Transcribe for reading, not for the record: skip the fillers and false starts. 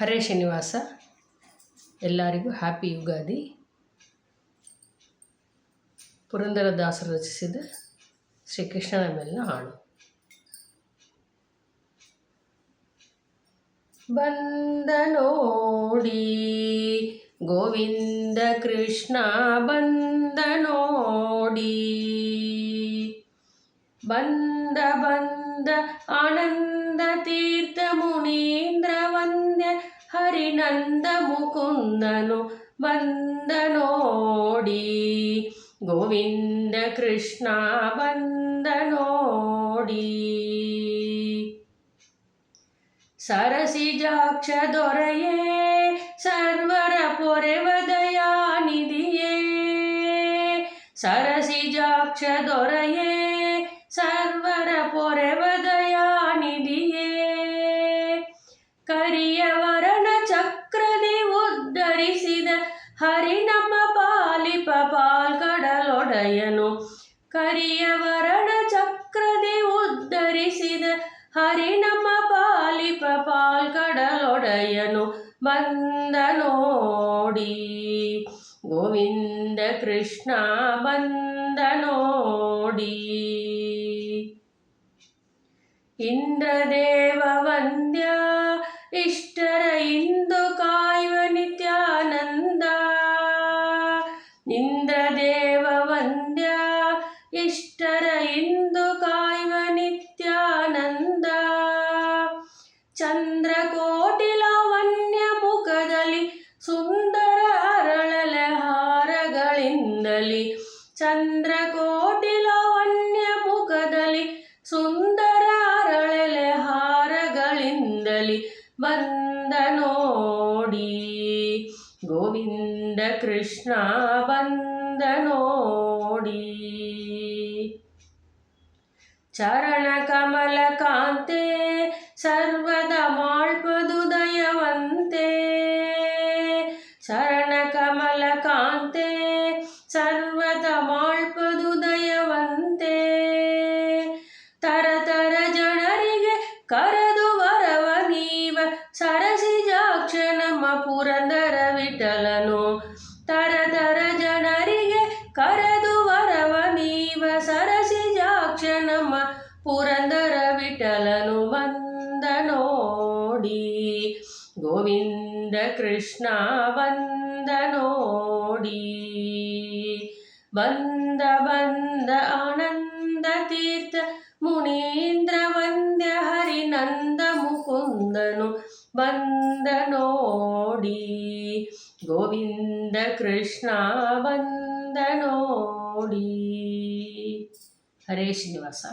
ಹರೇ ಶ್ರೀನಿವಾಸ. ಎಲ್ಲರಿಗೂ ಹ್ಯಾಪಿ ಯುಗಾದಿ. ಪುರಂದರದಾಸರು ರಚಿಸಿದ ಶ್ರೀಕೃಷ್ಣನ ಮೇಲಿನ ಹಾಡು. ಬಂದ ನೋಡಿ ಗೋವಿಂದ ಕೃಷ್ಣ ಬಂದ ನೋಡಿ, ಬಂದ ಆನಂದ ತೀರ್ಥ ಮುನೀಂದ್ರ ವಂದ್ಯ ಹರಿನಂದ ಮುಕುಂದನು ಬಂದ ನೋಡಿ, ಗೋವಿಂದ ಕೃಷ್ಣ ಬಂದ ನೋಡಿ. ಸರಸಿಜಾಕ್ಷ ದೊರೆಯೇ ಸರ್ವರ ಪೊರೆವ ದಯಾನಿಧಿಯೇ, ಸರಸಿಜಾಕ್ಷ ದೊರೆಯೇ ಸರ್ವರ ಪೊರೆವ ದಯಾನಿಧಿಯೇ, ಕರಿಯವರನ ಚಕ್ರದಿ ಉದ್ಧರಿಸಿದ ಹರಿ ನಮ್ಮ ಪಾಲಿಪ ಪಾಲ್ಕಡಲೊಡೆಯನು, ಕರಿಯವರನ ಚಕ್ರದಿ ಉದ್ಧರಿಸಿದ ಹರಿ ನಮ್ಮ ಪಾಲಿಪ ಪಾಲ್ಕಡಲೊಡೆಯನು ಬಂದ ನೋಡಿ, ಗೋವಿಂದ ಕೃಷ್ಣ ಬಂದ ನೋಡಿ. ಇಂದ್ರದೇವ ವಂದ್ಯ ಇಷ್ಟರ ಇಂದು ಕಾಯುವ ನಿತ್ಯಾನಂದ, ಇಂದ್ರದೇವ ವಂದ್ಯ ಇಷ್ಟರ ಇಂದು ಕಾಯುವ ನಿತ್ಯಾನಂದ, ಚಂದ್ರಕೋಟಿ ಲಾವಣ್ಯ ಮುಖದಲ್ಲಿ ಸುಂದರ ಅರಳಲೆ ಹಾರಗಳಿಂದಲಿ, ಚಂದ್ರಕೋಟಿ ಲಾವಣ್ಯ ಮುಖದಲ್ಲಿ ಸುಂದರ ಅರಳಲೆ ಹಾರಗಳಿಂದಲಿ ಬಂದ ನೋಡಿ, ಗೋವಿಂದ ಕೃಷ್ಣ ಬಂದ ನೋಡಿ. ಚರಣ ಕಮಲ ಕಾಂತೆ ಸರ್ವದ ಮಾಳ್ಪದು ದಯವಂತೆ, ಚರಣ ಕಮಲ ಕಾಂತೆ ಸರ್ವದ ಮಾಳ್ಪದು ದಯವಂತೆ, ತರತರ ಜನರಿಗೆ ಕರೆದು ವರವ ನೀವ ಸರಸಿಜಾಕ್ಷ ನಮ್ಮ ಪುರಂದರ ವಿಠಲನು, ತರತರ ಜನರಿಗೆ ಕರೆದು ವರವ ನೀವ ಸರಸಿಜಾಕ್ಷ ನಮ್ಮ ಪುರಂದರ ವಿಠಲನು ಬಂದ ನೋಡಿ, ಗೋವಿಂದ ಕೃಷ್ಣ ಬಂದ ನೋಡಿ. ಬಂದ ಆನಂದ ತೀರ್ಥ ಮುನೀಂದ್ರ ವಂದ್ಯ ಹರಿನಂದ ಮುಕುಂದನು ಬಂದ ನೋಡಿ, ಗೋವಿಂದ ಕೃಷ್ಣ ಬಂದ ನೋಡಿ. ಹರೇ ಶ್ರೀನಿವಾಸ.